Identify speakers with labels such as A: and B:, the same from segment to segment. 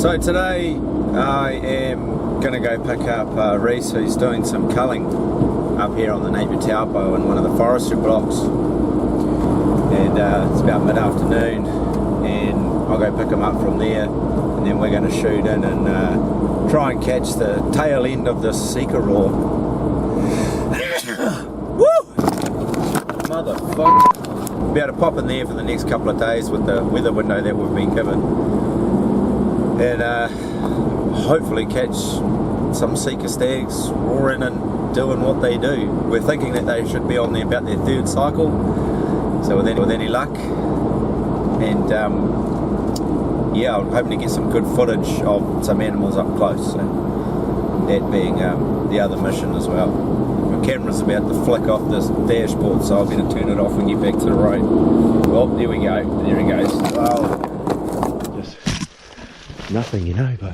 A: So today I am going to go pick up Reece, who's doing some culling up here on the Napier Taupo in one of the forestry blocks, and it's about mid-afternoon, and I'll go pick him up from there, and then we're going to shoot in and try and catch the tail end of this Sika roar. Woo! Motherfucker! Be able to pop in there for the next couple of days with the weather window that we've been given, and hopefully catch some Sika stags roaring and doing what they do. We're thinking that they should be on there about their third cycle, so with any luck, and yeah, I'm hoping to get some good footage of some animals up close, so that being the other mission as well. My camera's about to flick off this dashboard, so I'll better turn it off and get back to the road. Well, there we go, there he goes. Well, just nothing, you know, but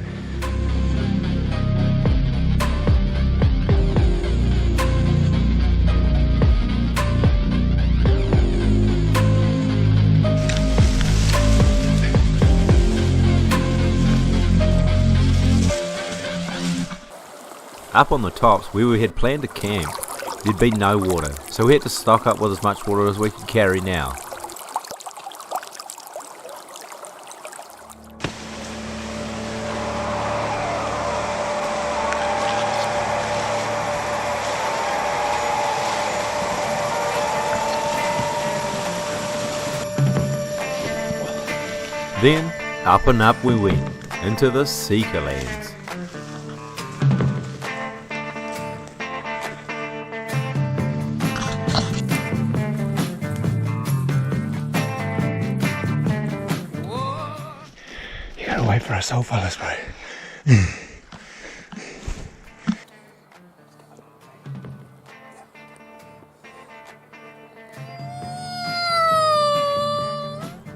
B: up on the tops where we had planned to camp, there'd been no water, so we had to stock up with as much water as we could carry now. Then, up and up we went, into the Sika lands.
A: You gotta wait for us old fellas, bro.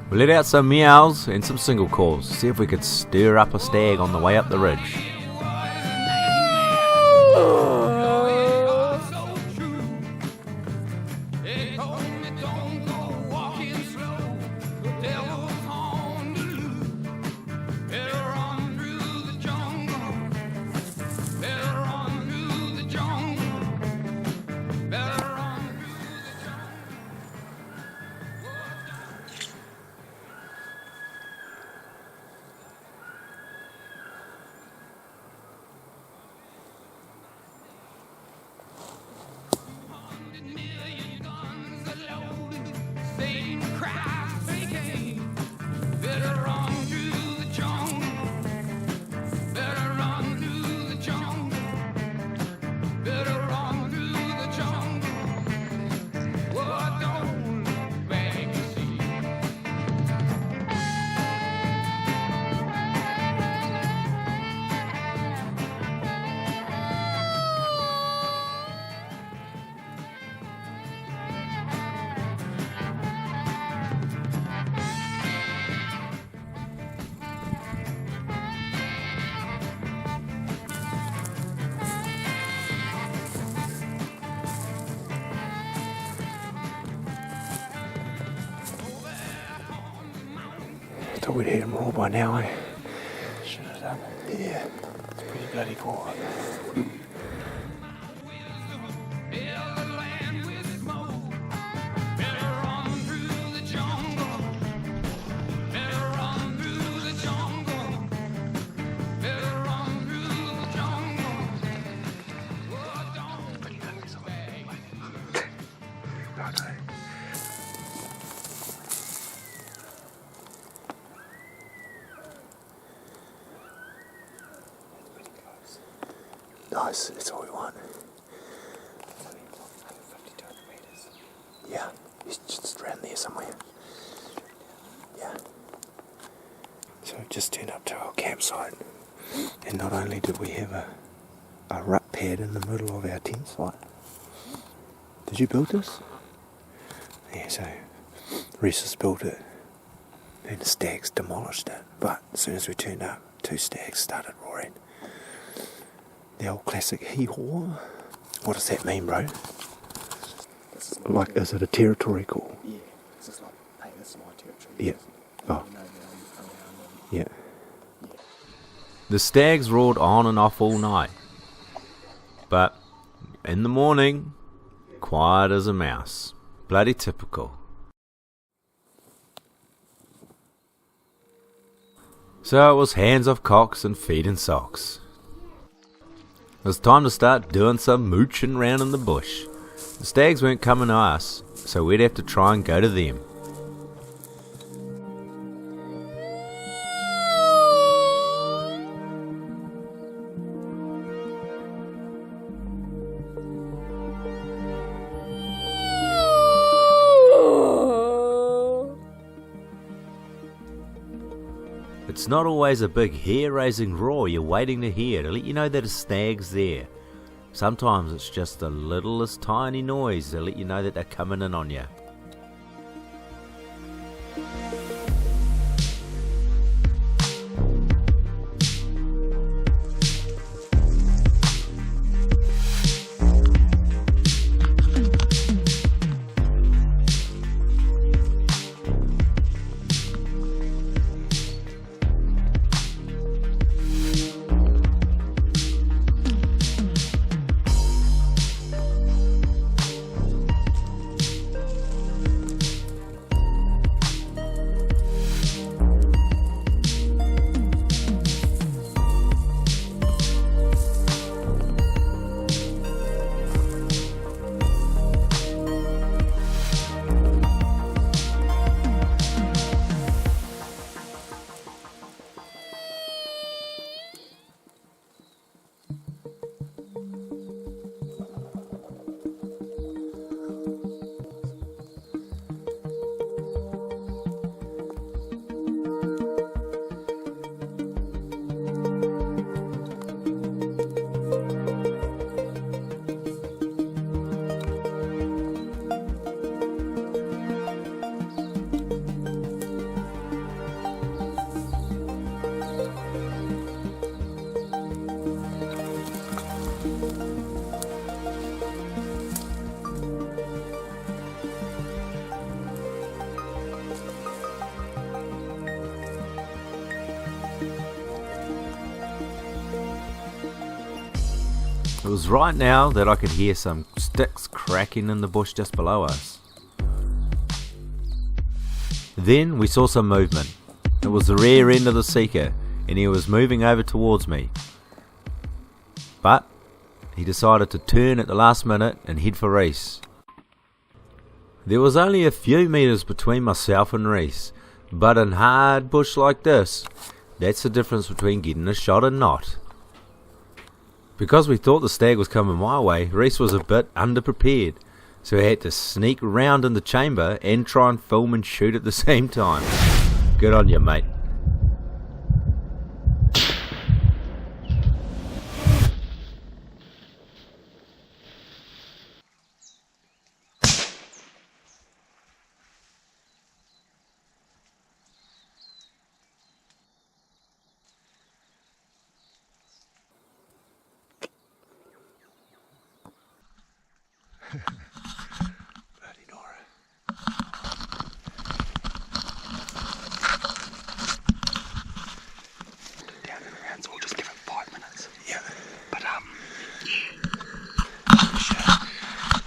B: We let out some meows and some single calls to see if we could stir up a stag on the way up the ridge.
C: Thought we'd hear them all by now, eh? Should have done. Yeah, it's pretty bloody quiet. Nice, that's all we want. Yeah, he's just around there somewhere. Yeah. So we've just turned up to our campsite, and not only did we have a rut pad in the middle of our tent site. Did you build this? Yeah, so Reece has built it, and the stags demolished it. But as soon as we turned up, 2 stags started roaring. The old classic hee-haw. What does that mean, bro? Like, is it a territory call?
D: Yeah, it's just like, hey, this is my territory.
C: Yeah. Oh. Yeah.
B: The stags roared on and off all night, but in the morning, quiet as a mouse. Bloody typical. So it was hands off cocks and feet in socks. It was time to start doing some mooching round in the bush. The stags weren't coming to us, so we'd have to try and go to them. It's not always a big hair-raising roar you're waiting to hear to let you know that a stag's there. Sometimes it's just the littlest tiny noise to let you know that they're coming in on you. It was right now that I could hear some sticks cracking in the bush just below us. Then we saw some movement. It was the rear end of the Sika, and he was moving over towards me. But he decided to turn at the last minute and head for Reece. There was only a few metres between myself and Reece, but in hard bush like this, that's the difference between getting a shot and not. Because we thought the stag was coming my way, Reece was a bit underprepared, so he had to sneak round in the chamber and try and film and shoot at the same time. Good on you, mate.
C: Bloody Nora. Down and around, so we'll just give it 5 minutes. Yeah. But yeah.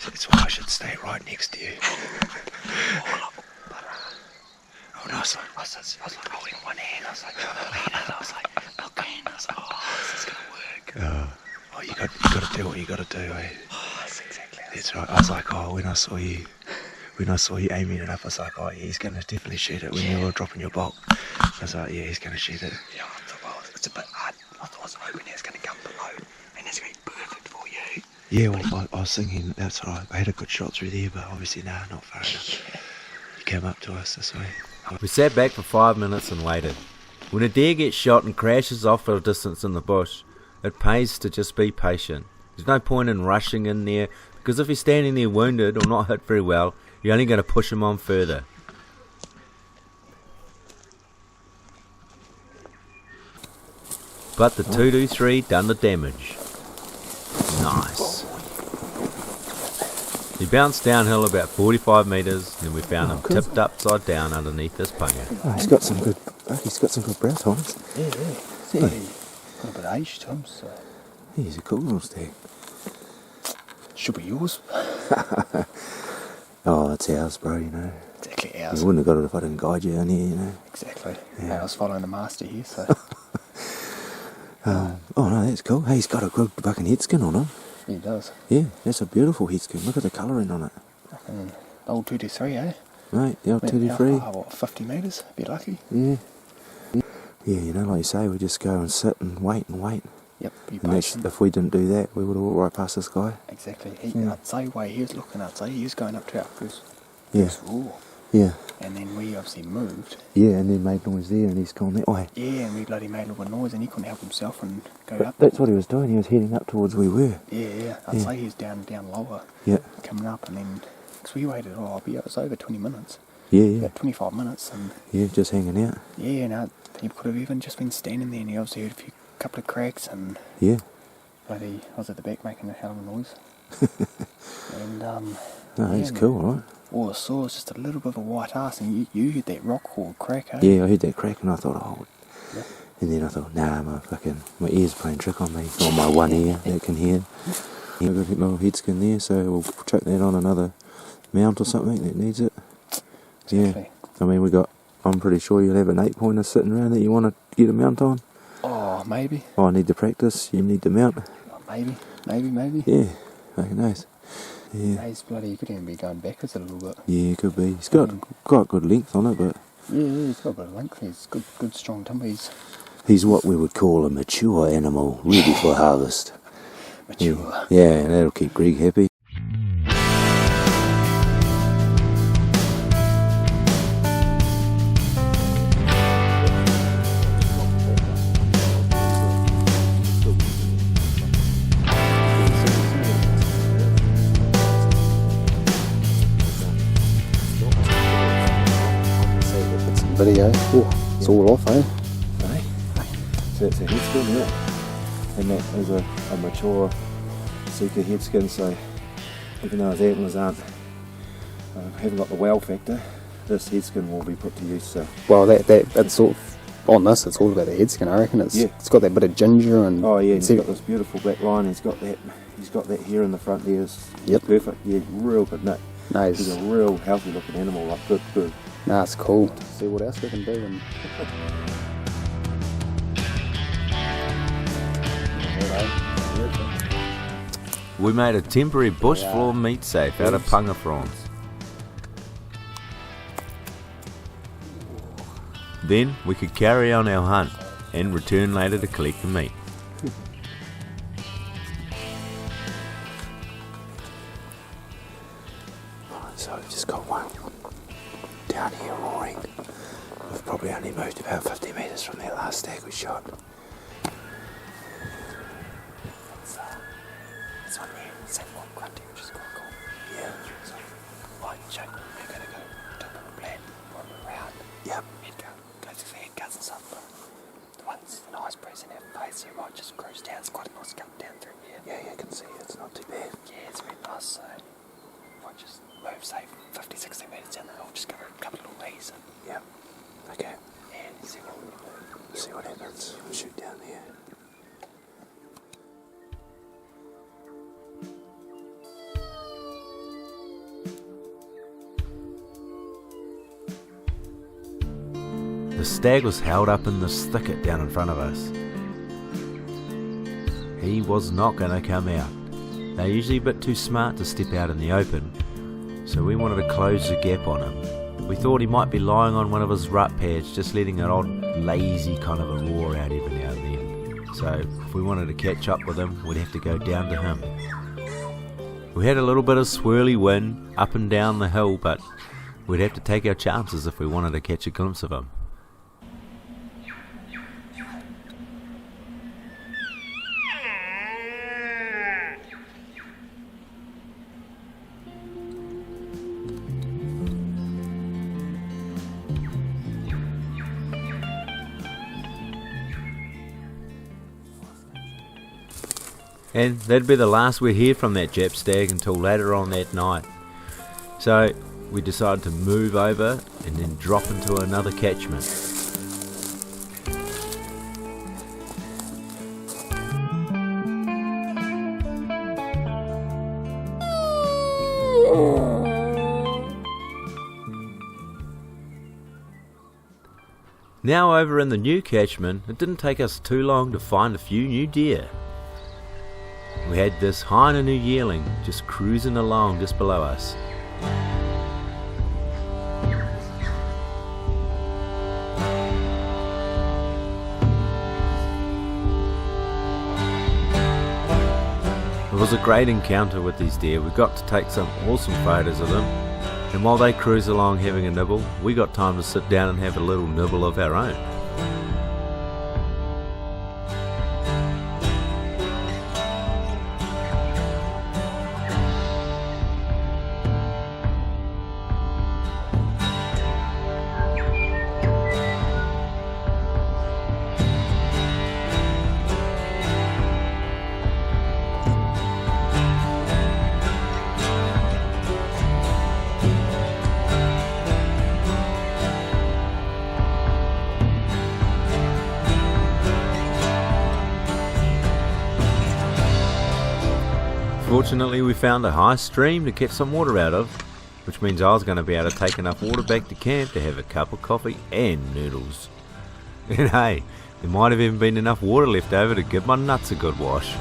C: That's why I should stay right next to you. Oh no, I was like holding one hand, I was like, okay, and I was like, oh, this is gonna work. Oh, you gotta do what you gotta do, eh? That's right. I was like, oh, when I saw you aiming it up, I was like, oh, yeah, he's going to definitely shoot it when you were dropping your bolt. I was like, yeah, he's going to shoot it. Yeah, I thought, well, it's a bit hard. I was hoping it was going to come below, and it's going to be perfect for you. Yeah, well, I was thinking, that's right. I had a good shot through there, but obviously, not far enough. Yeah. You came up to us this way.
B: We sat back for 5 minutes and waited. When a deer gets shot and crashes off at a distance in the bush, it pays to just be patient. There's no point in rushing in there, because if he's standing there wounded or not hit very well, you're only going to push him on further. But the 223 done the damage. Nice. He bounced downhill about 45 metres, and we found him tipped upside down underneath this punga.
C: Oh, he's got some good breath on us. Yeah. Got a bit of age to him, so
A: He's a cool little stag.
C: should be yours.
A: Oh, it's ours, bro, you know.
C: Exactly ours.
A: You wouldn't have got it if I didn't guide you in here, you know.
C: Exactly.
A: Yeah.
C: Hey, I was following the master here, so
A: Oh no, that's cool. Hey, he's got a good fucking head skin on him.
C: he does.
A: Yeah, that's a beautiful head skin. Look at the colouring on it.
C: Fucking old 223, eh?
A: Right, the old
C: Went
A: 223.
C: how far, what, 50 metres? If you're lucky.
A: Yeah. Yeah, you know, like you say, we just go and sit and wait and wait.
C: Yep, be
A: And that's,
C: patient.
A: if we didn't do that, we would have walked right past this guy.
C: Exactly. He,
A: Yeah.
C: I'd say way he was looking, I'd say he was going up to our first
A: Yeah,
C: raw.
A: yeah,
C: And then we obviously moved.
A: yeah, and then made noise there and he's gone that way.
C: Yeah, and we bloody made a little bit of noise and he couldn't help himself and go
A: But
C: up.
A: that's what he was doing, he was heading up towards where we were.
C: Yeah. I'd
A: Yeah.
C: say he was down lower,
A: Yeah,
C: coming up, and then, because we waited, it was over 20 minutes.
A: yeah, yeah,
C: About 25 minutes, and
A: yeah, just hanging out.
C: yeah, no, he could have even just been standing there and he obviously heard a couple of cracks and
A: Yeah,
C: bloody, I was at the back making a hell of a noise. And,
A: no, he's
C: man,
A: cool, right?
C: all I saw was just a little bit of a white ass, and you heard that rock called crack, eh?
A: Yeah, I heard that crack and I thought, oh.
C: Yeah.
A: And then I thought, nah, my ear's playing trick on me. Or my one ear that can hear. Yeah, I've got a little head skin there, so we'll chuck that on another mount or something that needs it.
C: Exactly.
A: Yeah, I mean, I'm pretty sure you'll have an 8-pointer sitting around that you want to get a mount on.
C: Oh, maybe.
A: Oh, I need to practice, you need the mount.
C: Oh, maybe.
A: Yeah, fucking nice. Yeah,
C: He's bloody, you could even be going backwards a little bit.
A: yeah, it could be. He's got good length on it, but
C: Yeah, he's got a bit of length. He's good strong timber.
A: he's what we would call a mature animal, ready for harvest.
C: Mature.
A: Yeah, and that'll keep Greg happy.
C: Video. Oh, it's all off, eh?
A: So it's a head skin, yeah. And that is a mature Sika head skin, so even though his antlers haven't got the wow factor, this head skin will be put to use. So
C: Well, that's all. On this, it's all about the head skin. I reckon it's got that bit of ginger and.
A: oh yeah, and he's got this beautiful black line. He's got that hair in the front there. It's perfect. Yeah, real good nut.
C: Nice.
A: He's a real healthy looking animal. Like good.
C: Nah, it's cool. See what else we can do. And
B: We made a temporary bush floor meat safe out of punga prawns. Then we could carry on our hunt and return later to collect the meat.
A: So we've just got one down here roaring. We've probably only moved about 50 metres from that last stag we shot.
C: this one here, sandworm grunting, which is quite cool.
A: Yeah.
C: So, right, Jake, we're going to go to a plan, run around.
A: Yep.
C: Head go to the head cuts and stuff. But the one's the nice breeze in our face, you might just cruise down. It's quite a nice cut down through here.
A: Yeah, you can see it's not too bad.
C: Yeah, it's really nice, so might just move, say, 50, 60 metres down the hill, just go a couple of little ways and
A: Yeah. Okay.
C: see what we can do.
A: See what happens. We'll shoot down there.
B: The stag was held up in this thicket down in front of us. He was not going to come out. They're usually a bit too smart to step out in the open, so we wanted to close the gap on him. We thought he might be lying on one of his rut pads, just letting an odd lazy kind of a roar out every now and then. So if we wanted to catch up with him, we'd have to go down to him. We had a little bit of swirly wind up and down the hill, but we'd have to take our chances if we wanted to catch a glimpse of him. And that'd be the last we'd hear from that Jap stag until later on that night. So we decided to move over and then drop into another catchment. Now over in the new catchment, it didn't take us too long to find a few new deer. We had this hyena new yearling just cruising along just below us. It was a great encounter with these deer. We got to take some awesome photos of them, and while they cruise along having a nibble, we got time to sit down and have a little nibble of our own. Fortunately, we found a high stream to catch some water out of, which means I was going to be able to take enough water back to camp to have a cup of coffee and noodles. And hey, there might have even been enough water left over to give my nuts a good wash.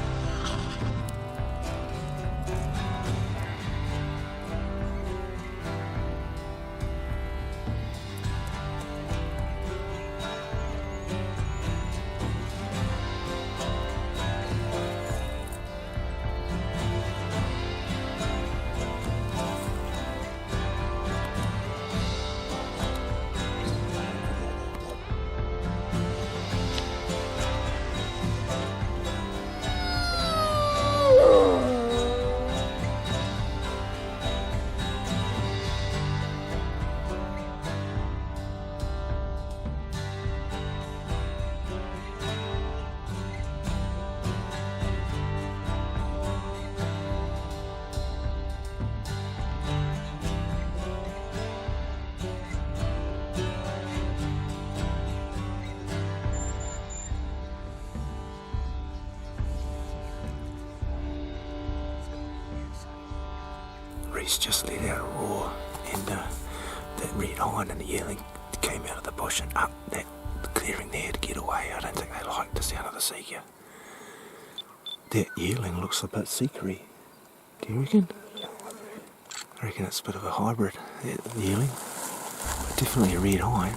C: Reece just let out a roar, and that red hind and the yearling came out of the bush and up that clearing there to get away. I don't think they liked the sound of the Sika. That yearling looks a bit Sika-y. Do you reckon? I reckon it's a bit of a hybrid, that yearling. But definitely a red hind.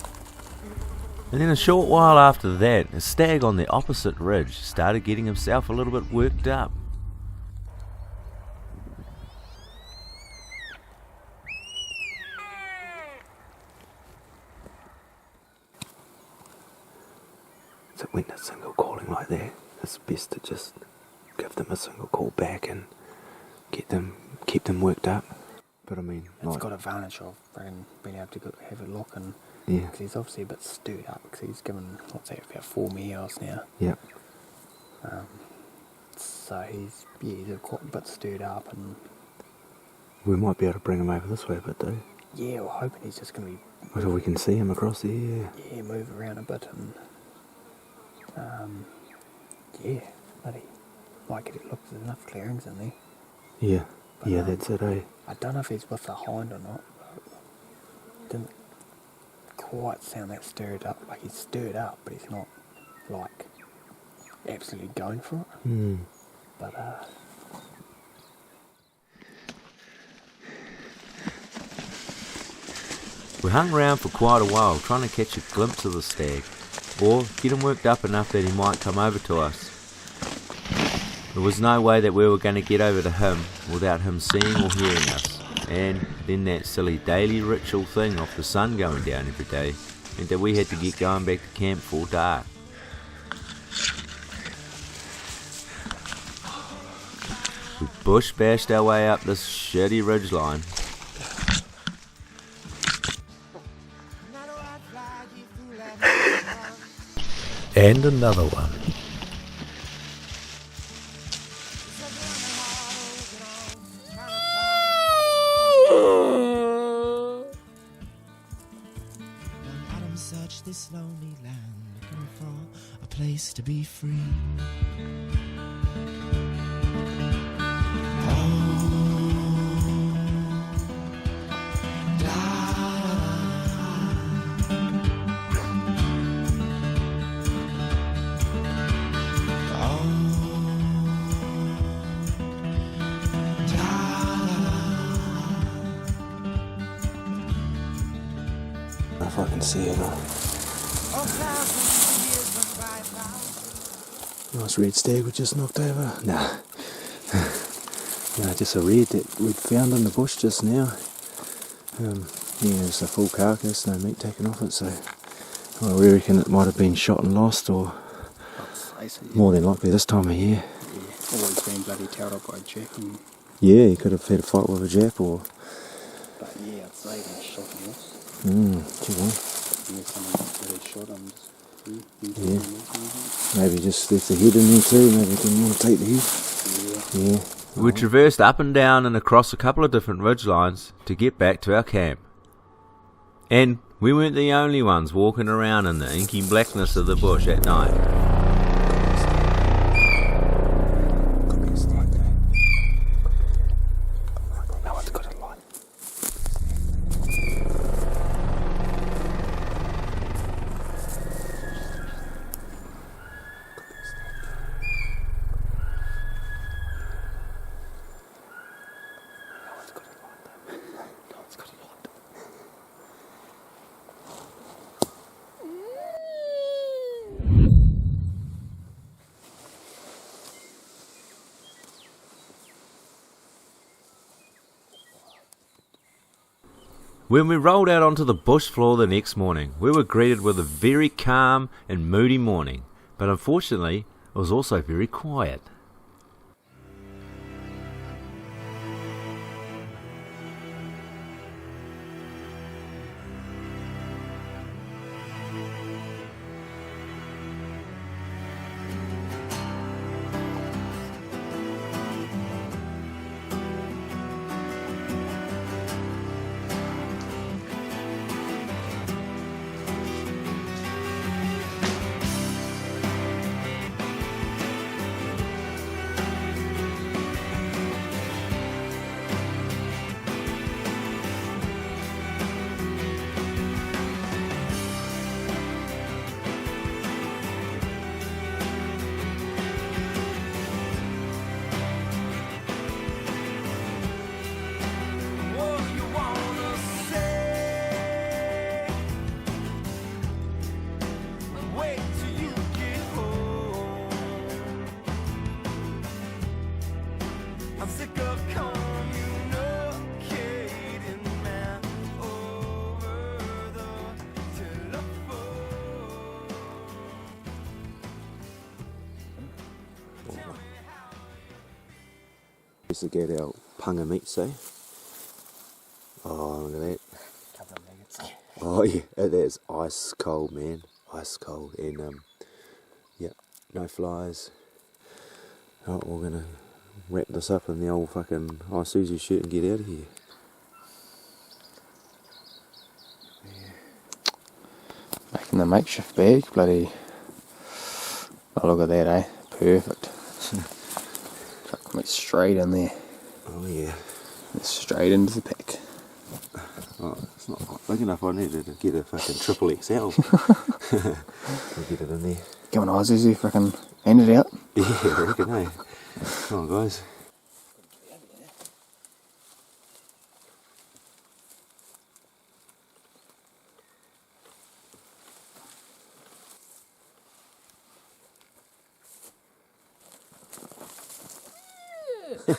B: And then a short while after that, a stag on the opposite ridge started getting himself a little bit worked up.
C: So when they're single calling like that, it's best to just give them a single call back and keep them worked up. But I mean,
D: it's got advantage of being able to have a look, and
C: yeah,
D: because he's obviously a bit stirred up because he's given about 4 meals now.
C: Yeah.
D: So he's quite a bit stirred up, and
C: we might be able to bring him over this way a bit though.
D: Yeah, we're hoping he's just going to be.
C: Well, we can see him across there.
D: Yeah, move around a bit and. Bloody like it looks there's enough clearings in there.
C: Yeah,
D: but,
C: yeah, that's it, eh?
D: I don't know if he's with the hind or not. Didn't quite sound that stirred up. Like he's stirred up, but he's not like absolutely going for it. But
B: we hung around for quite a while trying to catch a glimpse of the stag, or get him worked up enough that he might come over to us. There was no way that we were going to get over to him without him seeing or hearing us, and then that silly daily ritual thing of the sun going down every day meant that we had to get going back to camp full dark. We bush bashed our way up this shitty ridgeline.
C: And another one.
E: Adam searched this lonely land, looking for a place to be free.
C: can see it. Nice red stag we just knocked over. Nah. Just a red that we'd found in the bush just now. It's a full carcass, no meat taken off it, so I reckon it might have been shot and lost, or more than likely this time of year.
D: Yeah, always been bloody tailed up by a jack.
C: Yeah, he could have had a fight with a jap, or...
D: But yeah, I'd say they shot and lost.
C: Too long.
D: Unless someone really shot him.
C: Yeah. Maybe just left the head in there too, maybe didn't want to take the head. Yeah.
B: We traversed up and down and across a couple of different ridge lines to get back to our camp. And we weren't the only ones walking around in the inky blackness of the bush at night. When we rolled out onto the bush floor the next morning, we were greeted with a very calm and moody morning, but unfortunately it was also very quiet.
C: Just to get our punga meat, say. Oh, look at that.
D: Couple of nuggets.
C: Oh yeah, that is ice cold, man. Ice cold. And yeah, no flies. Oh, we're gonna wrap this up in the old fucking Isuzu shirt and get out of here.
D: Making the makeshift bag, bloody. Oh, look at that, eh? Perfect. Chuck me straight in there.
C: Oh yeah.
D: Straight into the pack.
C: Oh, it's not quite big enough. I needed to get a fucking triple XL. We'll get it in there.
D: Come on, Isuzu, fucking hand it out.
C: Yeah, I reckon, eh? Come on, guys.
E: I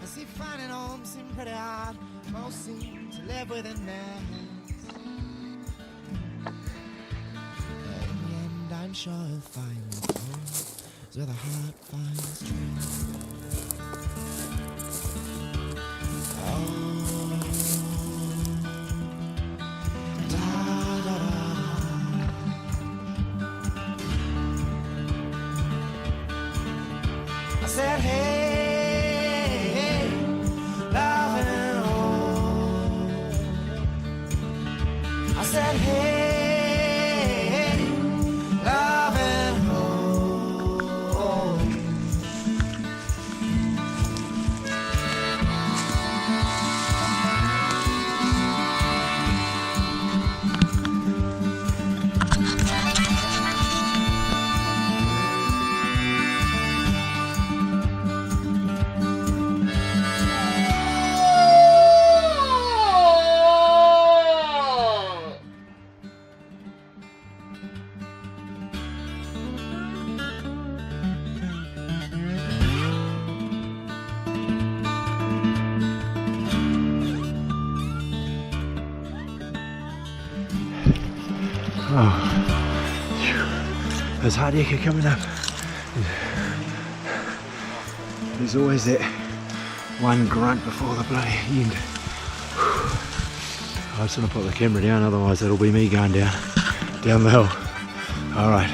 E: see finding home seem pretty hard. Most seem to live within their hands. In the end, I'm sure I'll find the home is where the heart finds strength. I said, hey, loving and home. I said, hey, loving home.
C: Oh, there's hard echo coming up. There's always that one grunt before the bloody end. I just want to put the camera down, otherwise it'll be me going down the hill. Alright.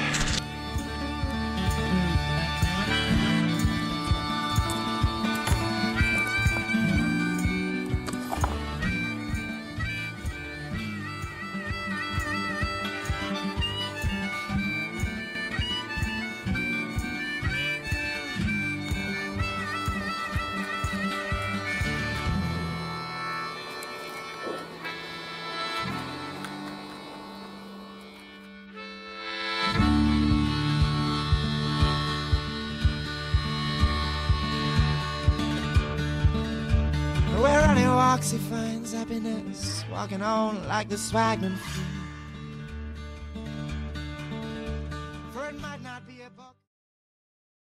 E: Where Ronnie walks, he finds happiness, walking on like the swagman.